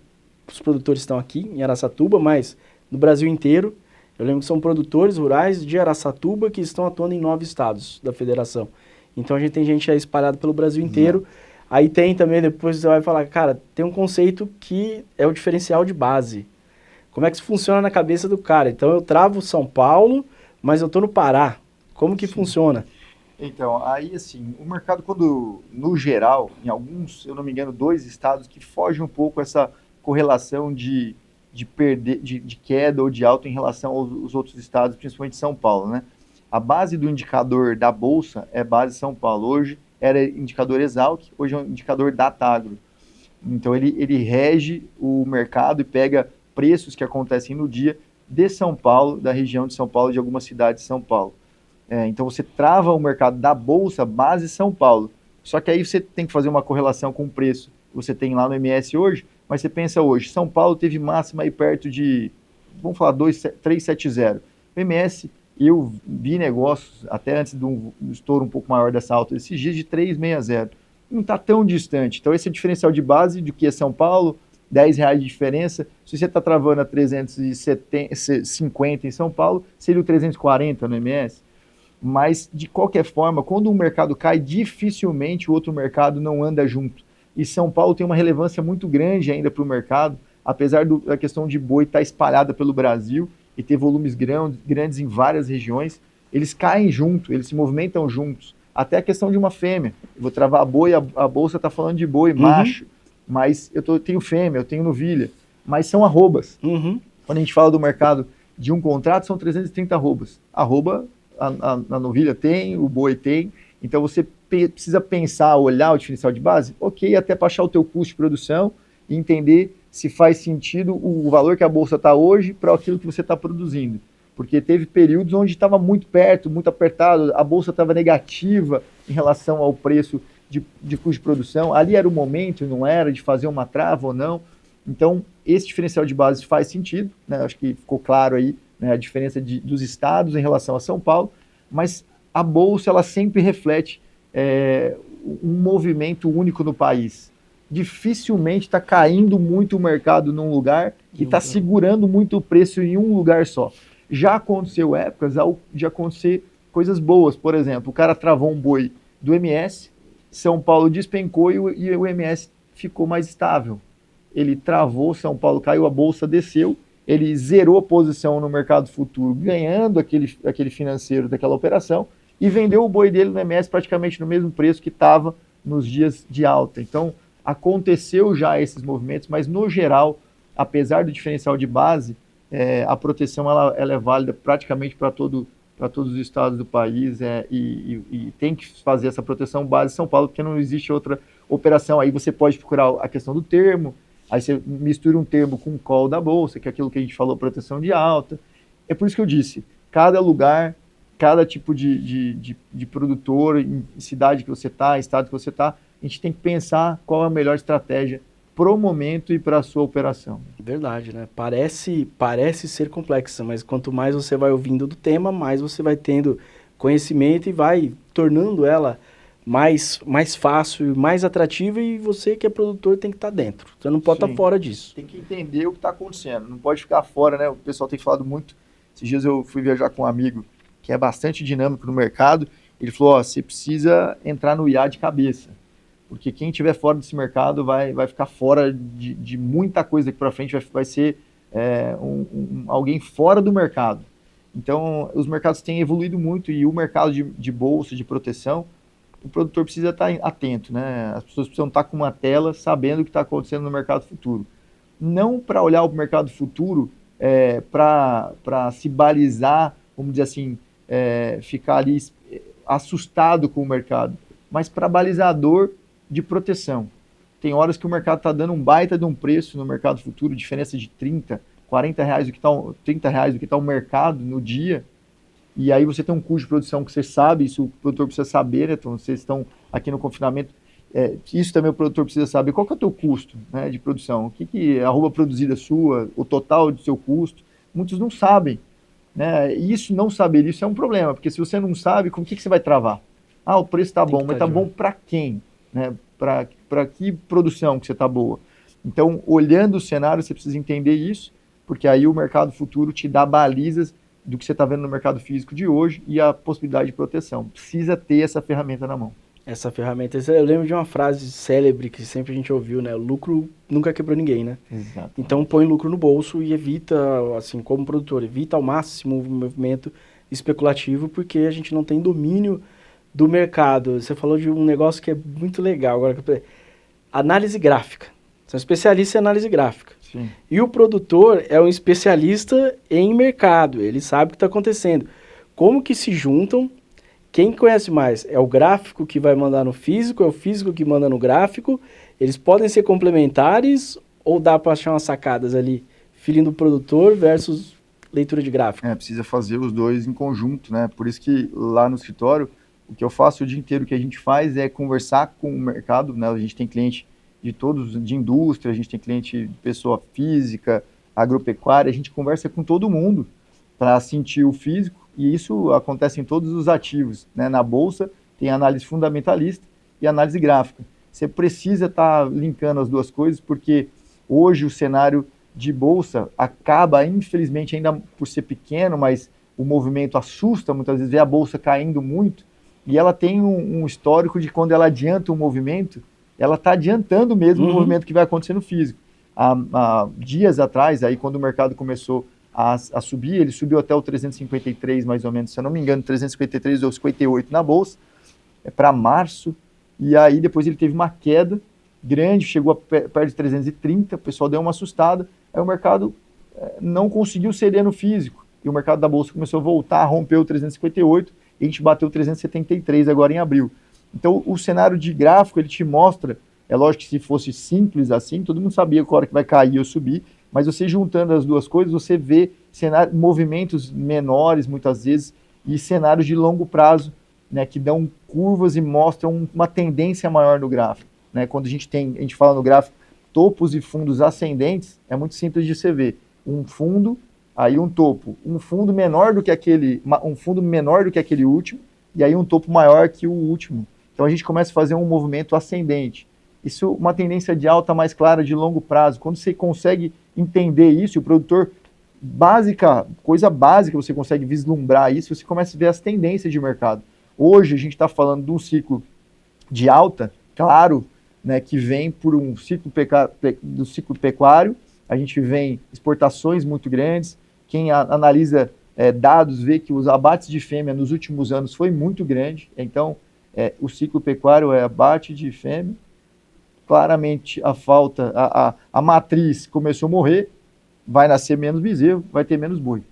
os produtores estão aqui em Araçatuba, mas no Brasil inteiro. Eu lembro que são produtores rurais de Araçatuba que estão atuando em 9 estados da federação. Então a gente tem gente aí espalhada pelo Brasil inteiro. Aí tem também, depois você vai falar, cara, tem um conceito que é o diferencial de base. Como é que isso funciona na cabeça do cara? Então eu travo São Paulo, mas eu estou no Pará. Como que funciona? Então, aí assim, o mercado quando, no geral, em alguns, se eu não me engano, 2 estados que fogem um pouco essa correlação de queda ou de alta em relação aos outros estados, principalmente São Paulo, né? A base do indicador da Bolsa é base São Paulo. Hoje era indicador Exalc, hoje é um indicador Datagro. Então ele rege o mercado e pega preços que acontecem no dia de São Paulo, da região de São Paulo, de algumas cidades de São Paulo. Então você trava o mercado da Bolsa base São Paulo. Só que aí você tem que fazer uma correlação com o preço que você tem lá no MS hoje, mas você pensa hoje, São Paulo teve máxima aí perto de, vamos falar, 370. O MS, eu vi negócios, até antes do estouro um pouco maior dessa alta, esses dias de 360. Não está tão distante. Então esse é o diferencial de base do que é São Paulo, R$10 de diferença. Se você está travando a 350 em São Paulo, seria o 340 no MS. Mas, de qualquer forma, quando um mercado cai, dificilmente o outro mercado não anda junto. E São Paulo tem uma relevância muito grande ainda para o mercado, apesar da questão de boi estar espalhada pelo Brasil e ter volumes grandes em várias regiões, eles caem junto, eles se movimentam juntos. Até a questão de uma fêmea. Eu vou travar a boi, a Bolsa está falando de boi, macho, mas eu tenho fêmea, eu tenho novilha, mas são arrobas. Quando a gente fala do mercado de um contrato, são 330 arrobas. Arroba, a novilha tem, o boi tem, então você precisa pensar, olhar o diferencial de base, ok, até para achar o teu custo de produção e entender se faz sentido o valor que a Bolsa está hoje para aquilo que você está produzindo. Porque teve períodos onde estava muito perto, muito apertado, a Bolsa estava negativa em relação ao preço de custo de produção. Ali era o momento, não era, de fazer uma trava ou não. Então, esse diferencial de base faz sentido, né? Acho que ficou claro aí né, a diferença dos estados em relação a São Paulo, mas a Bolsa ela sempre reflete um movimento único no país. Dificilmente está caindo muito o mercado num lugar e está segurando muito o preço em um lugar só. Já aconteceu épocas de acontecer coisas boas. Por exemplo, o cara travou um boi do MS, São Paulo despencou e o MS ficou mais estável. Ele travou, São Paulo caiu, a Bolsa desceu, ele zerou a posição no mercado futuro, ganhando aquele financeiro daquela operação, e vendeu o boi dele no MS praticamente no mesmo preço que estava nos dias de alta. Então, aconteceu já esses movimentos, mas no geral, apesar do diferencial de base, a proteção ela é válida praticamente para todos os estados do país e tem que fazer essa proteção base em São Paulo, porque não existe outra operação. Aí você pode procurar a questão do termo, aí você mistura um termo com o call da Bolsa, que é aquilo que a gente falou, proteção de alta. É por isso que eu disse, cada lugar, cada tipo de produtor, em cidade que você está, estado que você está, a gente tem que pensar qual é a melhor estratégia para o momento e para a sua operação. Verdade, né? Parece ser complexa, mas quanto mais você vai ouvindo do tema, mais você vai tendo conhecimento e vai tornando ela mais fácil, mais atrativa, e você que é produtor tem que estar dentro. Você não pode estar fora disso. Tem que entender o que está acontecendo, não pode ficar fora, né? O pessoal tem falado muito. Esses dias eu fui viajar com um amigo que é bastante dinâmico no mercado. Ele falou, você precisa entrar no IA de cabeça, porque quem estiver fora desse mercado vai ficar fora de muita coisa daqui para frente, vai ser alguém fora do mercado. Então, os mercados têm evoluído muito e o mercado de bolsa, de proteção, o produtor precisa estar atento, né? As pessoas precisam estar com uma tela sabendo o que está acontecendo no mercado futuro. Não para olhar o mercado futuro para se balizar, vamos dizer assim, ficar ali assustado com o mercado, mas para balizador de proteção. Tem horas que o mercado está dando um baita de um preço no mercado futuro, diferença de 30, 40 reais, 30 reais do que está o mercado no dia, e aí você tem um custo de produção que você sabe, isso o produtor precisa saber, né? Então vocês estão aqui no confinamento, isso também o produtor precisa saber, qual que é o teu custo, né, de produção, o que a arroba produzida sua, o total do seu custo, muitos não sabem, né? E isso, não saber isso é um problema, porque se você não sabe, com o que você vai travar? O preço está bom, mas está bom para quem? Né? Para que produção que você está boa? Então, olhando o cenário, você precisa entender isso, porque aí o mercado futuro te dá balizas do que você está vendo no mercado físico de hoje e a possibilidade de proteção. Precisa ter essa ferramenta na mão. Essa ferramenta, eu lembro de uma frase célebre que sempre a gente ouviu, né? O lucro nunca quebrou ninguém, né? Exato. Então põe lucro no bolso e evita, assim, como produtor, evita ao máximo o movimento especulativo, porque a gente não tem domínio do mercado. Você falou de um negócio que é muito legal agora, análise gráfica. Você é um especialista em análise gráfica. Sim. E o produtor é um especialista em mercado, ele sabe o que está acontecendo. Como que se juntam? Quem conhece mais? É o gráfico que vai mandar no físico, é o físico que manda no gráfico? Eles podem ser complementares ou dá para achar umas sacadas ali? Feeling do produtor versus leitura de gráfico. Precisa fazer os dois em conjunto, né? Por isso que lá no escritório, o que eu faço o dia inteiro, o que a gente faz é conversar com o mercado, né? A gente tem cliente de todos, de indústria, a gente tem cliente de pessoa física, agropecuária, a gente conversa com todo mundo para sentir o físico, e isso acontece em todos os ativos, né? Na bolsa tem análise fundamentalista e análise gráfica. Você precisa estar linkando as duas coisas, porque hoje o cenário de bolsa acaba, infelizmente, ainda por ser pequeno, mas o movimento assusta muitas vezes, vê a bolsa caindo muito, e ela tem um histórico de quando ela adianta um movimento, ela está adiantando mesmo o movimento que vai acontecer no físico. Há dias atrás, aí, quando o mercado começou a subir, ele subiu até o 353, mais ou menos, se eu não me engano, 353 ou 58 na bolsa, para março, e aí depois ele teve uma queda grande, chegou a perto de 330, o pessoal deu uma assustada, aí o mercado não conseguiu ceder no físico, e o mercado da bolsa começou a voltar, rompeu o 358, e a gente bateu o 373 agora em abril. Então, o cenário de gráfico, ele te mostra, é lógico que se fosse simples assim, todo mundo sabia qual hora que vai cair ou subir, mas você juntando as duas coisas, você vê movimentos menores, muitas vezes, e cenários de longo prazo, né, que dão curvas e mostram uma tendência maior no gráfico. Né? Quando a gente fala no gráfico topos e fundos ascendentes, é muito simples de você ver. Um fundo aí um topo, um fundo menor do que aquele último, e aí um topo maior que o último. Então a gente começa a fazer um movimento ascendente. Isso uma tendência de alta mais clara de longo prazo. Quando você consegue entender isso, o produtor coisa básica, você consegue vislumbrar isso, você começa a ver as tendências de mercado. Hoje a gente está falando de um ciclo de alta, claro, né, que vem por um ciclo do ciclo pecuário, a gente vem exportações muito grandes, quem analisa dados vê que os abates de fêmea nos últimos anos foi muito grande, então o ciclo pecuário é abate de fêmea, claramente a matriz começou a morrer, vai nascer menos bezerro, vai ter menos boi.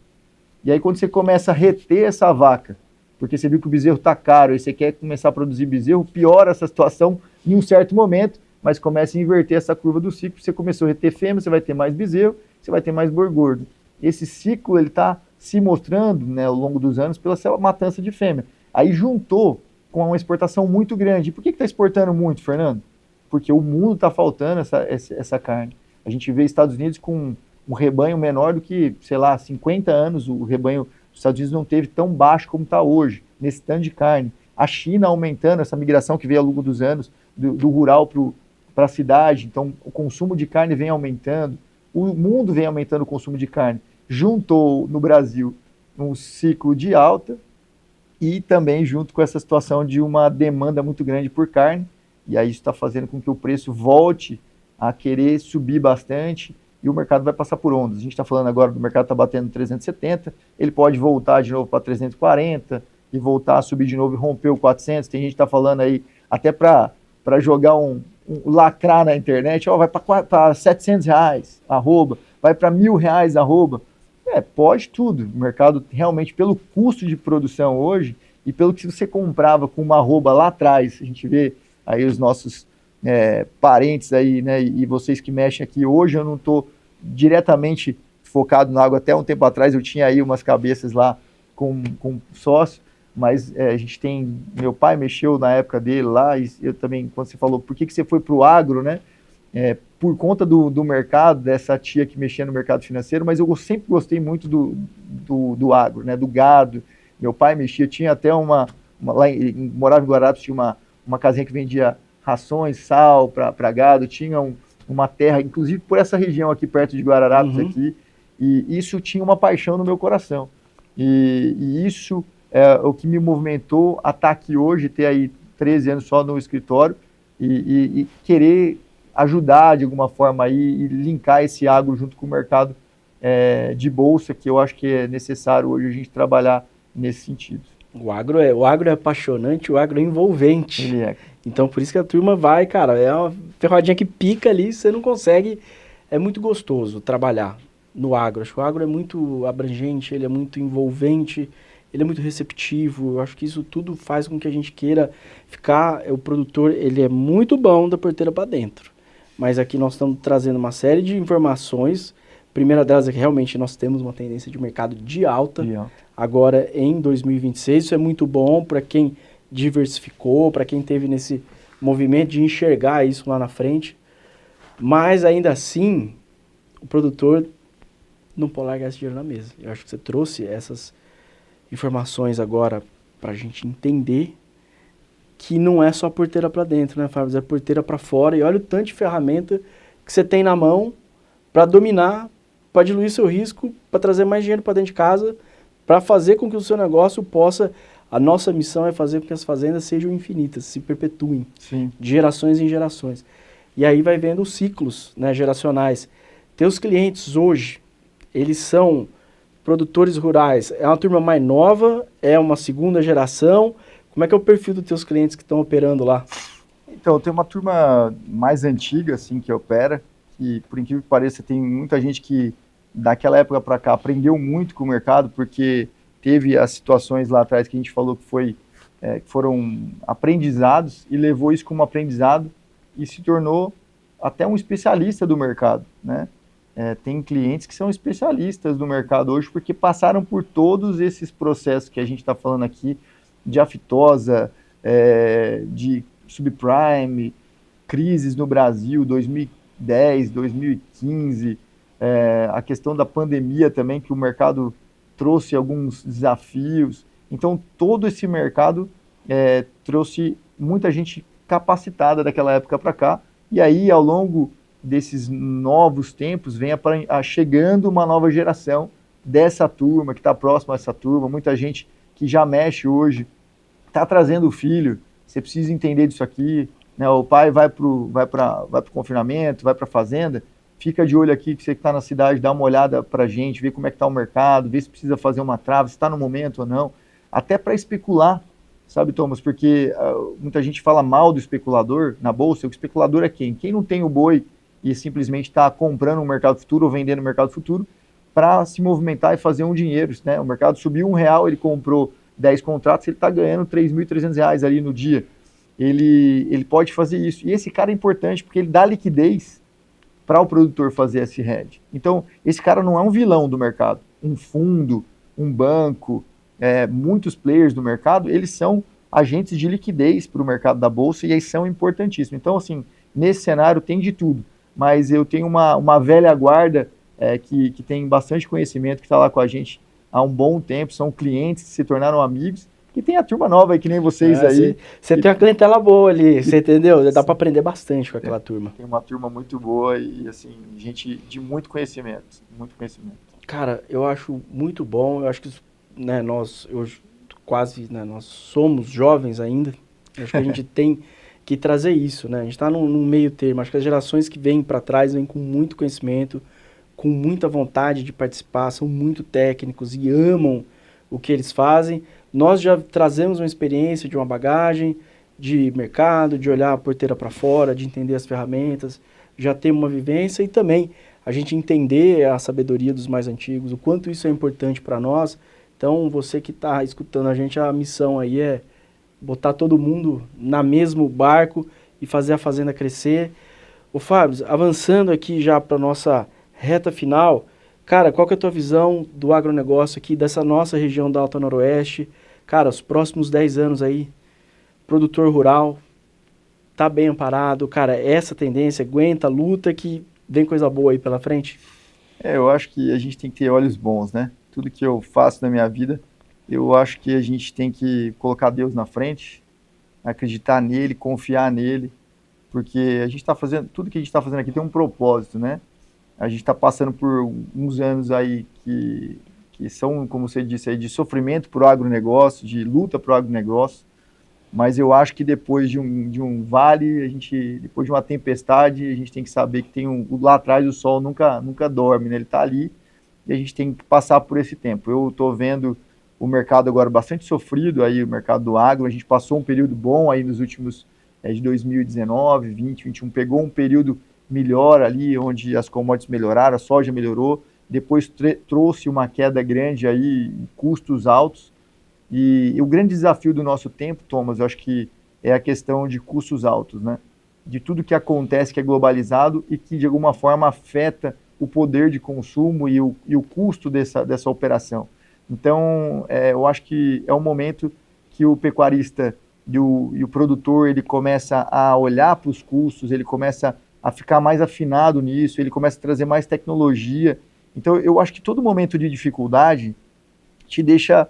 E aí quando você começa a reter essa vaca, porque você viu que o bezerro está caro e você quer começar a produzir bezerro, piora essa situação em um certo momento, mas começa a inverter essa curva do ciclo, você começou a reter fêmea, você vai ter mais bezerro, você vai ter mais boi gordo. Esse ciclo ele está se mostrando, né, ao longo dos anos pela matança de fêmea. Aí juntou com uma exportação muito grande. E por que está exportando muito, Fernando? Porque o mundo está faltando essa carne. A gente vê Estados Unidos com um rebanho menor do que, sei lá, 50 anos, o rebanho dos Estados Unidos não teve tão baixo como está hoje, nesse tanto de carne. A China aumentando, essa migração que veio ao longo dos anos, do rural para a cidade, então o consumo de carne vem aumentando, o mundo vem aumentando o consumo de carne. Juntou no Brasil um ciclo de alta e também junto com essa situação de uma demanda muito grande por carne, e aí isso está fazendo com que o preço volte a querer subir bastante, e o mercado vai passar por ondas. A gente está falando agora do mercado está batendo 370, ele pode voltar de novo para 340 e voltar a subir de novo e romper o 400. Tem gente que está falando aí até para jogar lacrar na internet, vai para R$700, arroba, vai para R$1.000, arroba. Pode tudo. O mercado realmente, pelo custo de produção hoje e pelo que você comprava com uma arroba lá atrás, a gente vê aí os nossos parentes aí, né, e vocês que mexem aqui, hoje eu não estou diretamente focado na água, até um tempo atrás eu tinha aí umas cabeças lá com sócio, mas a gente tem, meu pai mexeu na época dele lá, e eu também, quando você falou, por que você foi para o agro, né, por conta do mercado, dessa tia que mexia no mercado financeiro, mas eu sempre gostei muito do agro, né, do gado. Meu pai mexia, tinha até morava em Guararapes, tinha uma casinha que vendia rações, sal para gado, tinha uma terra, inclusive por essa região aqui perto de Guararapes, aqui, e isso tinha uma paixão no meu coração. E isso é o que me movimentou a estar aqui hoje, ter aí 13 anos só no escritório e querer ajudar de alguma forma aí e linkar esse agro junto com o mercado de bolsa, que eu acho que é necessário hoje a gente trabalhar nesse sentido. O agro é apaixonante, o agro é envolvente. Ele é. Então, por isso que a turma vai, cara, é uma ferradinha que pica ali, você não consegue. É muito gostoso trabalhar no agro. Acho que o agro é muito abrangente, ele é muito envolvente, ele é muito receptivo. Eu acho que isso tudo faz com que a gente queira ficar. O produtor, ele é muito bom da porteira para dentro. Mas aqui nós estamos trazendo uma série de informações. A primeira delas é que realmente nós temos uma tendência de mercado de alta. Agora em 2026, isso é muito bom para quem diversificou, para quem teve nesse movimento de enxergar isso lá na frente. Mas ainda assim, o produtor não pode largar esse dinheiro na mesa. Eu acho que você trouxe essas informações agora para a gente entender que não é só porteira para dentro, né, Fábio? É porteira para fora. E olha o tanto de ferramenta que você tem na mão para dominar, para diluir seu risco, para trazer mais dinheiro para dentro de casa, para fazer com que o seu negócio possa... A nossa missão é fazer com que as fazendas sejam infinitas, se perpetuem, de gerações em gerações. E aí vai vendo os ciclos, né, geracionais. Teus clientes hoje, eles são produtores rurais, é uma turma mais nova, é uma segunda geração? Como é que é o perfil dos teus clientes que estão operando lá? Então, tem uma turma mais antiga, assim, que opera, que, por incrível que pareça, tem muita gente que, daquela época para cá, aprendeu muito com o mercado, porque teve as situações lá atrás que a gente falou que foram aprendizados e levou isso como aprendizado e se tornou até um especialista do mercado, né? Tem clientes que são especialistas do mercado hoje porque passaram por todos esses processos que a gente está falando aqui, de aftosa, de subprime, crises no Brasil, 2010, 2015, a questão da pandemia também, que o mercado trouxe alguns desafios. Então, todo esse mercado trouxe muita gente capacitada daquela época para cá, e aí, ao longo desses novos tempos, vem chegando uma nova geração dessa turma, que está próxima a essa turma, muita gente que já mexe hoje, está trazendo o filho, você precisa entender disso aqui, né? O pai vai para o confinamento, vai para a fazenda, fica de olho aqui, que você que está na cidade, dá uma olhada para a gente, vê como é que está o mercado, vê se precisa fazer uma trave, se está no momento ou não, até para especular, sabe, Thomas? Porque muita gente fala mal do especulador na bolsa. O especulador é quem? Quem não tem o boi e simplesmente está comprando no mercado futuro ou vendendo no mercado futuro para se movimentar e fazer um dinheiro, né? O mercado subiu R$1, ele comprou 10 contratos, ele está ganhando R$3.300 ali no dia. Ele pode fazer isso. E esse cara é importante porque ele dá liquidez para o produtor fazer esse hedge. Então, esse cara não é um vilão do mercado. Um fundo, um banco, muitos players do mercado, eles são agentes de liquidez para o mercado da bolsa e eles são importantíssimos. Então, assim, nesse cenário tem de tudo. Mas eu tenho uma velha guarda que tem bastante conhecimento, que está lá com a gente há um bom tempo, são clientes que se tornaram amigos, e tem a turma nova aí, que nem vocês aí. Você tem uma clientela boa ali, você entendeu? Dá para aprender bastante com aquela turma. Tem uma turma muito boa e, assim, gente de muito conhecimento, muito conhecimento. Cara, eu acho muito bom, eu acho que né, nós somos jovens ainda, acho que a gente tem que trazer isso, né? A gente está num meio termo, acho que as gerações que vêm para trás vêm com muito conhecimento, com muita vontade de participar, são muito técnicos e amam o que eles fazem. Nós já trazemos uma experiência de uma bagagem, de mercado, de olhar a porteira para fora, de entender as ferramentas, já temos uma vivência e também a gente entender a sabedoria dos mais antigos, o quanto isso é importante para nós. Então, você que está escutando a gente, a missão aí é botar todo mundo na mesmo barco e fazer a fazenda crescer. Ô Fábio, avançando aqui já para nossa reta final, cara, qual que é a tua visão do agronegócio aqui, dessa nossa região da Alta Noroeste? Cara, os próximos 10 anos aí, produtor rural, tá bem amparado, cara, essa tendência, aguenta, luta, que vem coisa boa aí pela frente? Eu acho que a gente tem que ter olhos bons, né? Tudo que eu faço na minha vida, eu acho que a gente tem que colocar Deus na frente, acreditar nele, confiar nele, porque a gente está fazendo, tudo que a gente está fazendo aqui tem um propósito, né? A gente está passando por uns anos aí que são, como você disse aí, de sofrimento para o agronegócio, de luta para o agronegócio, mas eu acho que depois de um vale, depois de uma tempestade, a gente tem que saber que lá atrás o sol nunca dorme, né? Ele está ali e a gente tem que passar por esse tempo. Eu estou vendo o mercado agora bastante sofrido, aí, o mercado do agro, a gente passou um período bom aí nos últimos, de 2019, 20, 21, pegou um período melhor ali, onde as commodities melhoraram, a soja melhorou, depois trouxe uma queda grande aí, custos altos, e o grande desafio do nosso tempo, Thomas, eu acho que é a questão de custos altos, né? De tudo que acontece que é globalizado e que de alguma forma afeta o poder de consumo e o custo dessa operação. Então, eu acho que é um momento que o pecuarista e o produtor, ele começa a olhar para os custos, ele começa a ficar mais afinado nisso, ele começa a trazer mais tecnologia. Então, eu acho que todo momento de dificuldade te deixa...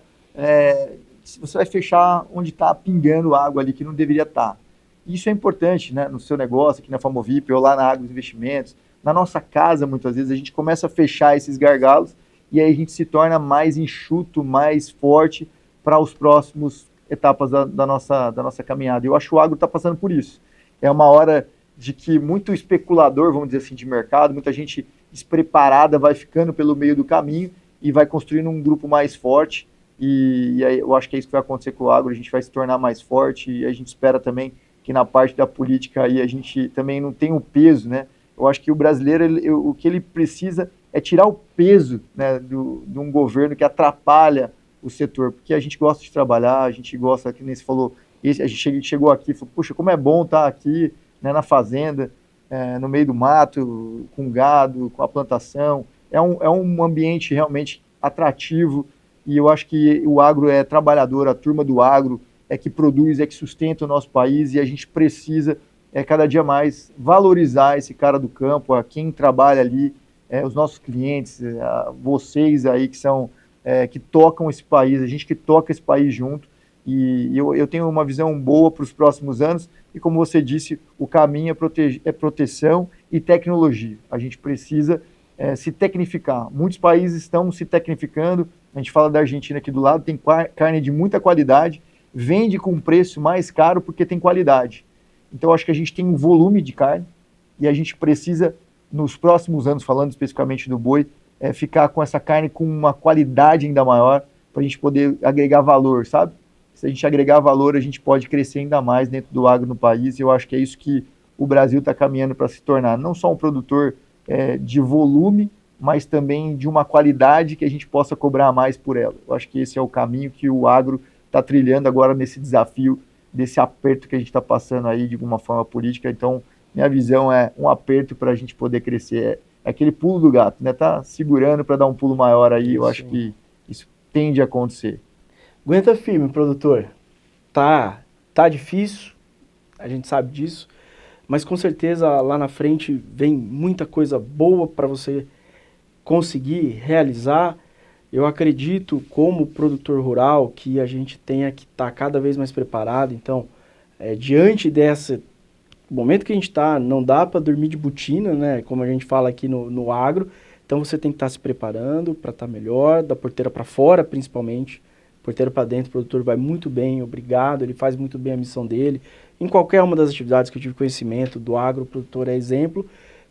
você vai fechar onde está pingando água ali que não deveria estar. Isso é importante, né, no seu negócio, aqui na Famovip, ou lá na Agros Investimentos. Na nossa casa, muitas vezes, a gente começa a fechar esses gargalos e aí a gente se torna mais enxuto, mais forte para as próximas etapas da nossa caminhada. Eu acho que o agro está passando por isso. É uma hora de que muito especulador, vamos dizer assim, de mercado, muita gente despreparada vai ficando pelo meio do caminho e vai construindo um grupo mais forte. E aí eu acho que é isso que vai acontecer com o agro, a gente vai se tornar mais forte e a gente espera também que na parte da política aí a gente também não tem o peso, né? Eu acho que o brasileiro, o que ele precisa é tirar o peso, né, de um governo que atrapalha o setor, porque a gente gosta de trabalhar, a gente gosta, que nem você falou, a gente chegou aqui e falou, puxa, como é bom estar aqui, né, na fazenda, no meio do mato, com gado, com a plantação, é um ambiente realmente atrativo, e eu acho que o agro é trabalhador, a turma do agro é que produz, é que sustenta o nosso país, e a gente precisa cada dia mais valorizar esse cara do campo, a quem trabalha ali, os nossos clientes, vocês aí que são, que tocam esse país, a gente que toca esse país junto, e eu tenho uma visão boa para os próximos anos, e como você disse, o caminho é proteção e tecnologia. A gente precisa se tecnificar. Muitos países estão se tecnificando, a gente fala da Argentina aqui do lado, tem carne de muita qualidade, vende com preço mais caro porque tem qualidade. Então, acho que a gente tem um volume de carne e a gente precisa, nos próximos anos, falando especificamente do boi, ficar com essa carne com uma qualidade ainda maior para a gente poder agregar valor, sabe? Se a gente agregar valor, a gente pode crescer ainda mais dentro do agro no país, e eu acho que é isso que o Brasil está caminhando para se tornar, não só um produtor de volume, mas também de uma qualidade que a gente possa cobrar mais por ela. Eu acho que esse é o caminho que o agro está trilhando agora nesse desafio, desse aperto que a gente está passando aí de alguma forma política. Então, minha visão é um aperto para a gente poder crescer. É aquele pulo do gato, né? Tá segurando para dar um pulo maior aí. Eu acho que isso tende a acontecer. Aguenta firme, produtor. Tá difícil, a gente sabe disso, mas com certeza lá na frente vem muita coisa boa para você conseguir realizar. Eu acredito, como produtor rural, que a gente tenha que estar cada vez mais preparado. Então, diante desse momento que a gente está, não dá para dormir de botina, né? Como a gente fala aqui no agro. Então, você tem que estar se preparando para estar melhor, da porteira para fora, principalmente. Porteira para dentro, o produtor vai muito bem, obrigado, ele faz muito bem a missão dele. Em qualquer uma das atividades que eu tive conhecimento do agro, o produtor é exemplo.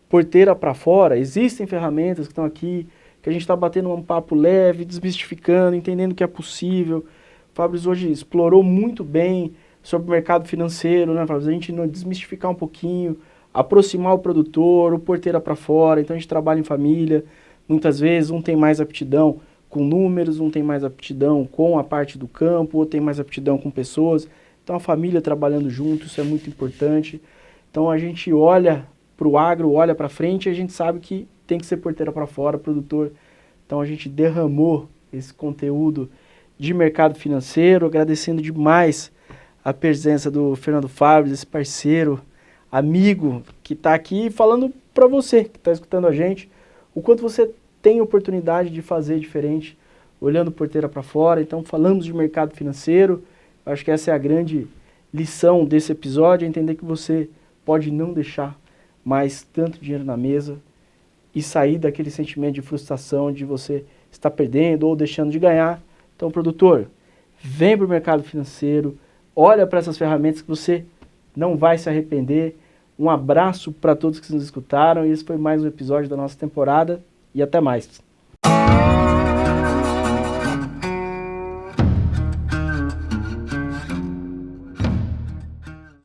Porteira para fora, existem ferramentas que estão aqui, que a gente está batendo um papo leve, desmistificando, entendendo que é possível. O Fabrício hoje explorou muito bem sobre o mercado financeiro, né, Fabrício? A gente não desmistificar um pouquinho, aproximar o produtor, o porteira para fora. Então a gente trabalha em família, muitas vezes um tem mais aptidão com números, um tem mais aptidão com a parte do campo, outro tem mais aptidão com pessoas. Então a família trabalhando junto, isso é muito importante. Então a gente olha para o agro, olha para frente, e a gente sabe que tem que ser porteira para fora, produtor. Então a gente derramou esse conteúdo de mercado financeiro, agradecendo demais a presença do Fernando Fabris, esse parceiro, amigo, que está aqui falando para você, que está escutando a gente, o quanto você tem oportunidade de fazer diferente, olhando porteira para fora. Então falamos de mercado financeiro, acho que essa é a grande lição desse episódio, é entender que você pode não deixar mais tanto dinheiro na mesa e sair daquele sentimento de frustração de você estar perdendo ou deixando de ganhar. Então, produtor, vem para o mercado financeiro, olha para essas ferramentas que você não vai se arrepender. Um abraço para todos que nos escutaram, e esse foi mais um episódio da nossa temporada, e até mais.